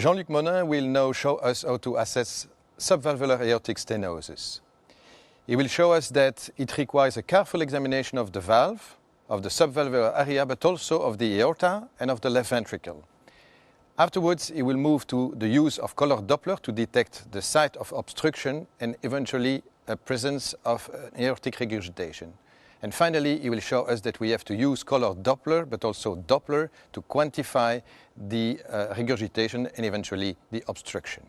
Jean-Luc Monin will now show us how to assess subvalvular aortic stenosis. He will show us that it requires a careful examination of the valve, of the subvalvular area, but also of the aorta and of the left ventricle. Afterwards, he will move to the use of color Doppler to detect the site of obstruction and eventually a presence of aortic regurgitation. And finally, he will show us that we have to use color Doppler, but also Doppler, to quantify the regurgitation and eventually the obstruction.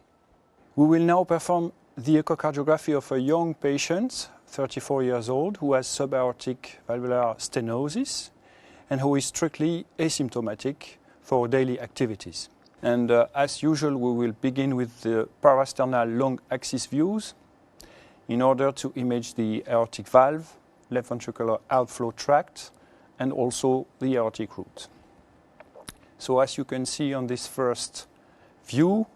We will now perform the echocardiography of a young patient, 34 years old, who has subaortic valvular stenosis and who is strictly asymptomatic for daily activities. And as usual, we will begin with the parasternal long axis views in order to image the aortic valve, left ventricular outflow tract, and also the aortic root. So as you can see on this first view,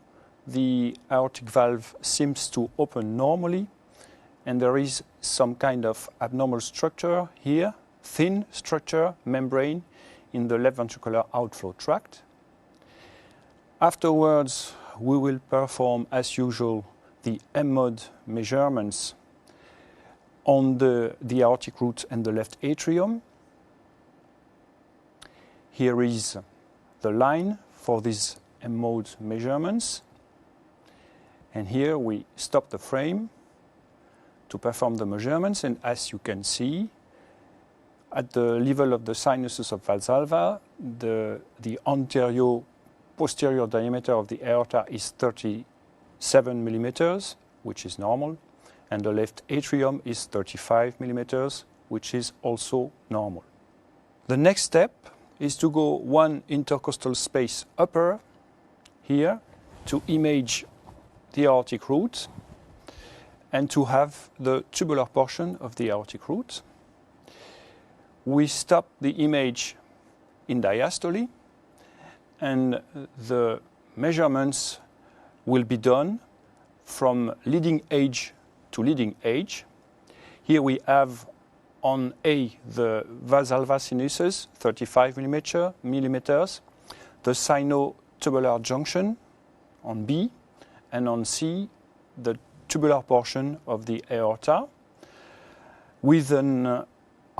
the aortic valve seems to open normally, and there is some kind of abnormal structure here, thin structure, membrane, in the left ventricular outflow tract. Afterwards, we will perform, as usual, the M-mode measurements on the aortic root and the left atrium. Here is the line for these M-mode measurements. And here we stop the frame to perform the measurements. And as you can see, at the level of the sinuses of Valsalva, the anterior-posterior diameter of the aorta is 37 millimeters, which is normal. And the left atrium is 35 millimeters, which is also normal. The next step is to go one intercostal space upper here to image the aortic root and to have the tubular portion of the aortic root. We stop the image in diastole, and the measurements will be done from leading edge to leading edge. Here we have on A the Valsalva sinuses, 35 millimeters, the sino-tubular junction on B, and on C the tubular portion of the aorta with an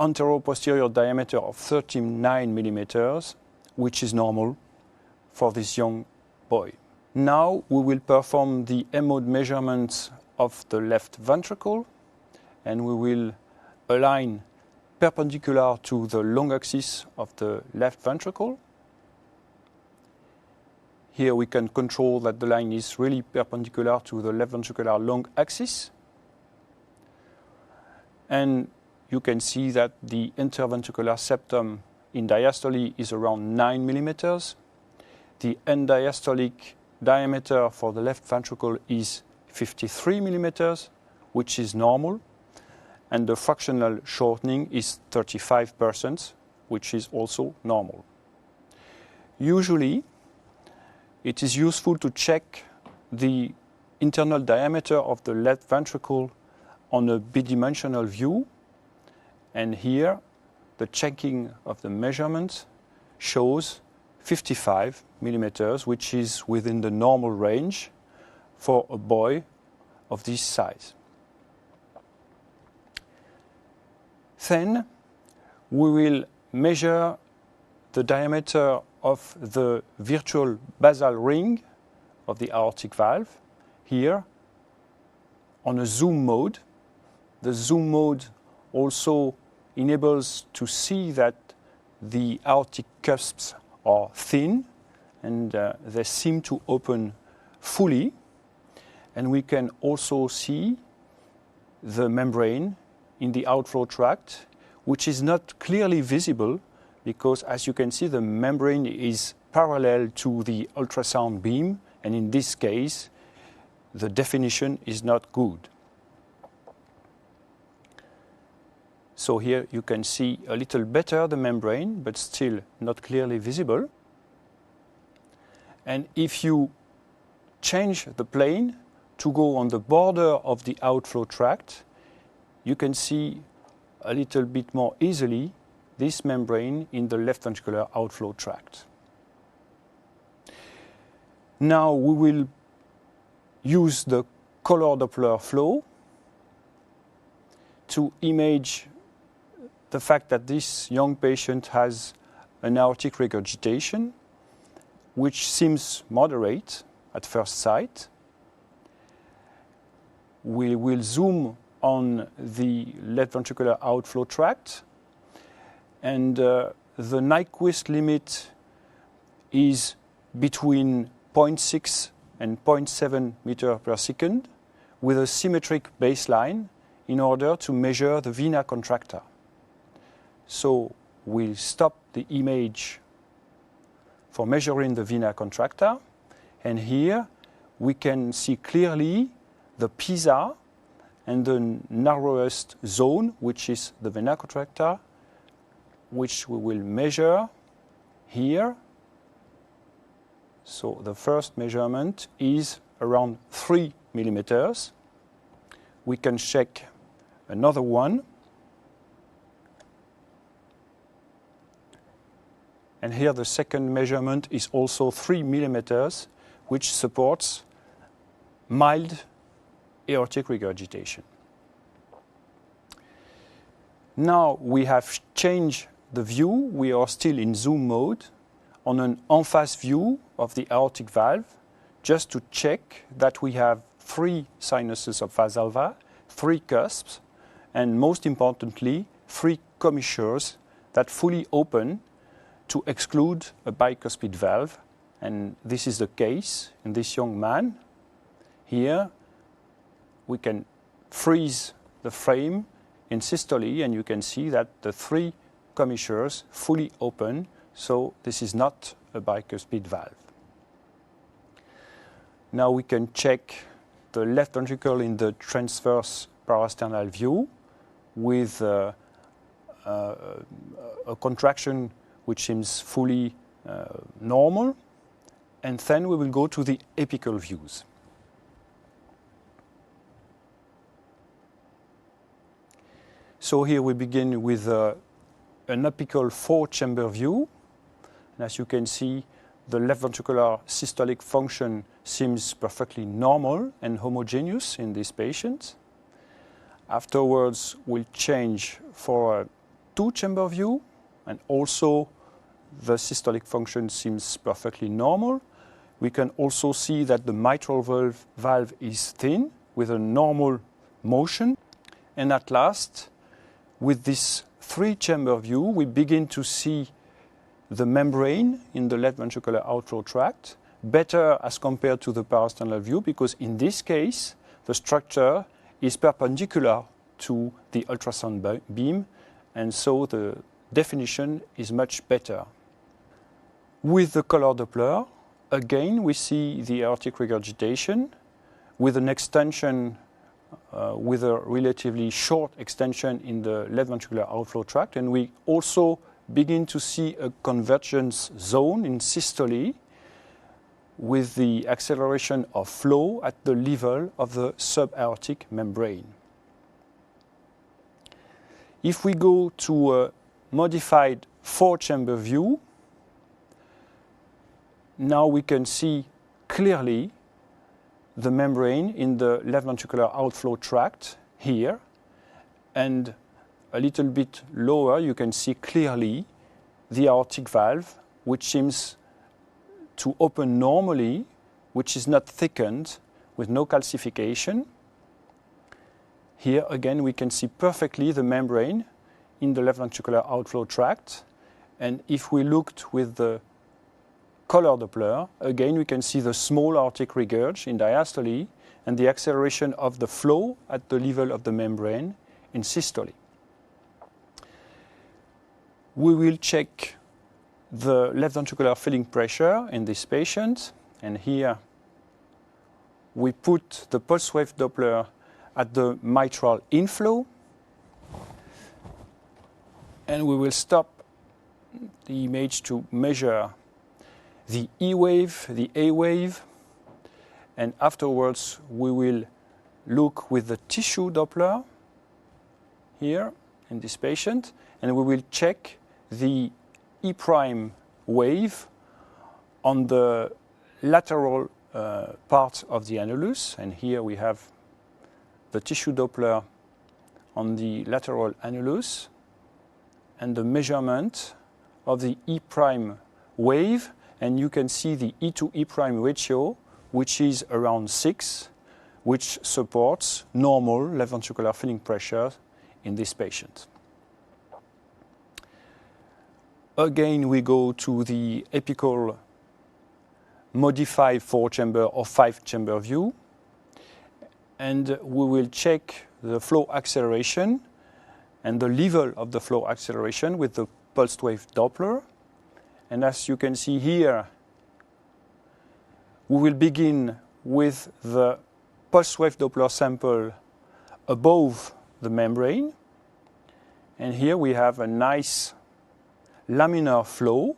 antero-posterior diameter of 39 millimeters, which is normal for this young boy. Now we will perform the M-mode measurements of the left ventricle, and we will align perpendicular to the long axis of the left ventricle. Here we can control that the line is really perpendicular to the left ventricular long axis. And you can see that the interventricular septum in diastole is around 9 millimeters. The end diastolic diameter for the left ventricle is 53 millimeters, which is normal. And the fractional shortening is 35%, which is also normal. Usually, it is useful to check the internal diameter of the left ventricle on a bidimensional view. And here, the checking of the measurement shows 55 millimeters, which is within the normal range for a boy of this size. Then we will measure the diameter of the virtual basal ring of the aortic valve here on a zoom mode. The zoom mode also enables to see that the aortic cusps are thin and they seem to open fully. And we can also see the membrane in the outflow tract, which is not clearly visible because, as you can see, the membrane is parallel to the ultrasound beam, and in this case, the definition is not good. So here you can see a little better the membrane, but still not clearly visible. And if you change the plane to go on the border of the outflow tract, you can see a little bit more easily this membrane in the left ventricular outflow tract. Now we will use the color Doppler flow to image the fact that this young patient has an aortic regurgitation, which seems moderate at first sight. We will zoom on the left ventricular outflow tract, and the Nyquist limit is between 0.6 and 0.7 meter per second with a symmetric baseline in order to measure the vena contracta. So we'll stop the image for measuring the vena contracta, and here we can see clearly the pisa and the narrowest zone, which is the vena contracta, which we will measure here. So the first measurement is around 3 millimeters. We can check another one. And here the second measurement is also 3 millimeters, which supports mild aortic regurgitation. Now we have changed the view. We are still in zoom mode on an en face view of the aortic valve, just to check that we have 3 sinuses of Valsalva, 3 cusps, and most importantly, 3 commissures that fully open to exclude a bicuspid valve. And this is the case in this young man. Here we can freeze the frame in systole, and you can see that the 3 commissures fully open, so this is not a bicuspid valve. Now we can check the left ventricle in the transverse parasternal view with a contraction which seems fully normal, and then we will go to the apical views. So here we begin with an apical 4-chamber view. And as you can see, the left ventricular systolic function seems perfectly normal and homogeneous in this patient. Afterwards, we'll change for a 2-chamber view, and also the systolic function seems perfectly normal. We can also see that the mitral valve is thin with a normal motion. And at last, with this 3-chamber view, we begin to see the membrane in the left ventricular outflow tract better as compared to the parasternal view, because in this case, the structure is perpendicular to the ultrasound beam, and so the definition is much better. With the color Doppler, again, we see the aortic regurgitation with an extension, with a relatively short extension in the left ventricular outflow tract, and we also begin to see a convergence zone in systole with the acceleration of flow at the level of the subaortic membrane. If we go to a modified 4-chamber view, now we can see clearly the membrane in the left ventricular outflow tract here, and a little bit lower you can see clearly the aortic valve, which seems to open normally, which is not thickened, with no calcification. Here again we can see perfectly the membrane in the left ventricular outflow tract, and if we looked with the color Doppler, again we can see the small aortic regurg in diastole and the acceleration of the flow at the level of the membrane in systole. We will check the left ventricular filling pressure in this patient, and here we put the pulse wave Doppler at the mitral inflow, and we will stop the image to measure the E wave, the A wave, and afterwards we will look with the tissue Doppler here in this patient, and we will check the E prime wave on the lateral part of the annulus, and here we have the tissue Doppler on the lateral annulus and the measurement of the E' wave, and you can see the E to E' ratio, which is around 6, which supports normal left ventricular filling pressure in this patient. Again, we go to the apical modified 4-chamber or 5-chamber view, and we will check the flow acceleration and the level of the flow acceleration with the pulsed wave Doppler. And as you can see here, we will begin with the pulsed wave Doppler sample above the membrane. And here we have a nice laminar flow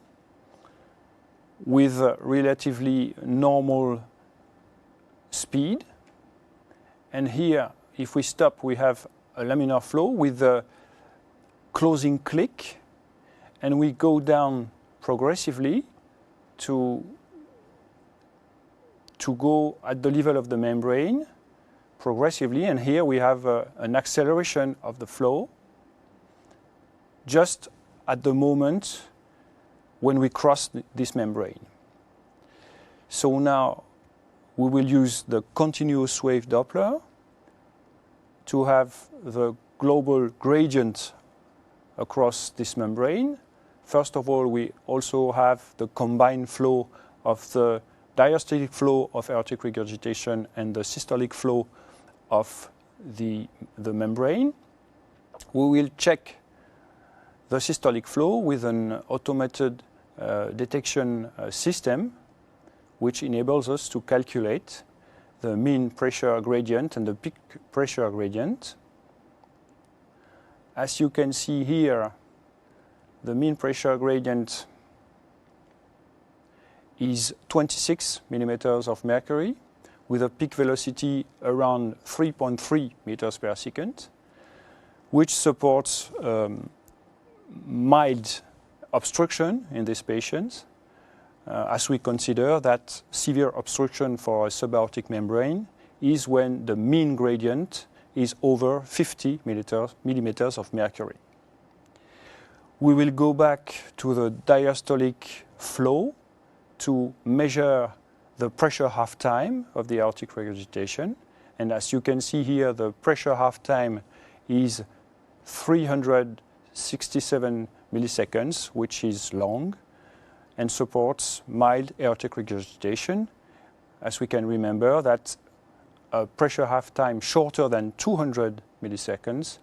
with a relatively normal speed. And here, if we stop, we have a laminar flow with a closing click, and we go down progressively to go at the level of the membrane progressively, and here we have an acceleration of the flow just at the moment when we cross this membrane. So now we will use the continuous wave Doppler to have the global gradient across this membrane. First of all, we also have the combined flow of the diastolic flow of aortic regurgitation and the systolic flow of the membrane. We will check the systolic flow with an automated detection system, which enables us to calculate the mean pressure gradient and the peak pressure gradient. As you can see here, the mean pressure gradient is 26 millimeters of mercury with a peak velocity around 3.3 meters per second, which supports mild obstruction in these patients, as we consider that severe obstruction for a subaortic membrane is when the mean gradient is over 50 millimeters of mercury. We will go back to the diastolic flow to measure the pressure half time of the aortic regurgitation. And as you can see here, the pressure half time is 367 milliseconds, which is long and supports mild aortic regurgitation. As we can remember that a pressure half time shorter than 200 milliseconds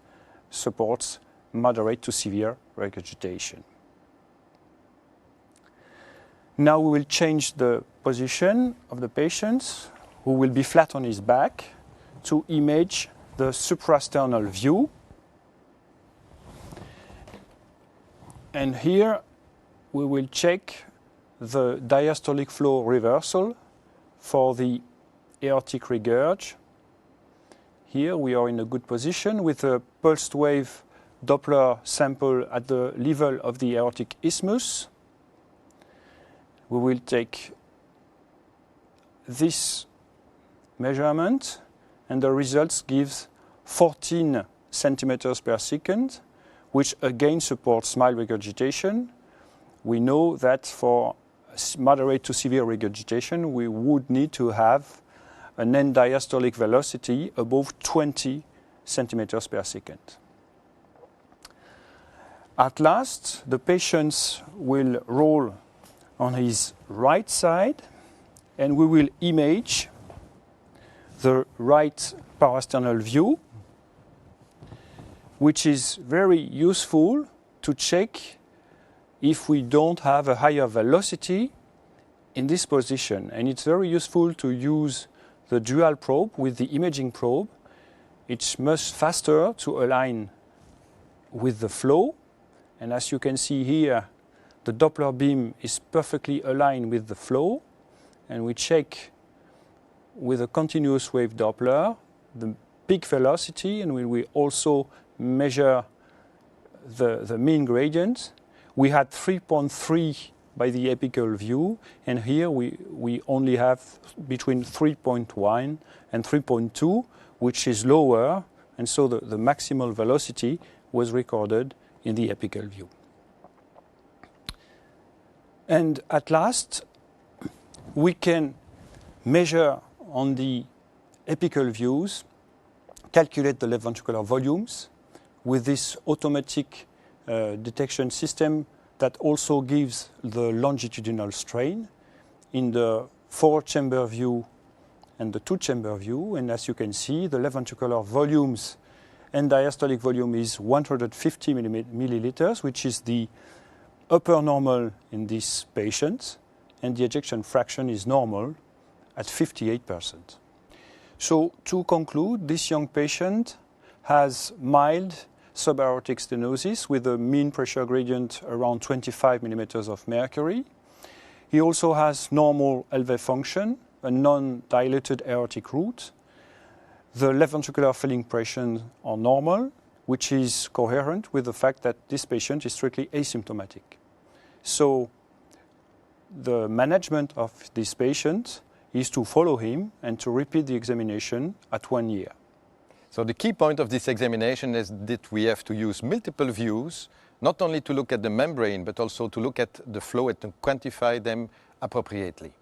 supports moderate to severe regurgitation. Now we will change the position of the patient, who will be flat on his back, to image the suprasternal view. And here we will check the diastolic flow reversal for the aortic regurg. Here we are in a good position with a pulsed wave Doppler sample at the level of the aortic isthmus. We will take this measurement, and the results gives 14 centimeters per second, which again supports mild regurgitation. We know that for moderate to severe regurgitation, we would need to have an end diastolic velocity above 20 centimeters per second. At last, the patient will roll on his right side, and we will image the right parasternal view, which is very useful to check if we don't have a higher velocity in this position. And it's very useful to use the dual probe with the imaging probe. It's much faster to align with the flow. And as you can see here, the Doppler beam is perfectly aligned with the flow. And we check with a continuous wave Doppler the peak velocity, and we also measure the mean gradient. We had 3.3 by the apical view, and here we only have between 3.1 and 3.2, which is lower, and so the maximal velocity was recorded in the apical view. And at last, we can measure on the apical views, calculate the left ventricular volumes with this automatic detection system that also gives the longitudinal strain in the 4-chamber view and the 2-chamber view. And as you can see, the left ventricular volumes and diastolic volume is 150 milliliters, which is the upper normal in this patient, and the ejection fraction is normal at 58%. So to conclude, this young patient has mild subaortic stenosis with a mean pressure gradient around 25 millimeters of mercury. He also has normal LV function, a non-dilated aortic root. The left ventricular filling pressures are normal, which is coherent with the fact that this patient is strictly asymptomatic. So the management of this patient is to follow him and to repeat the examination at 1 year. So the key point of this examination is that we have to use multiple views, not only to look at the membrane, but also to look at the flow and to quantify them appropriately.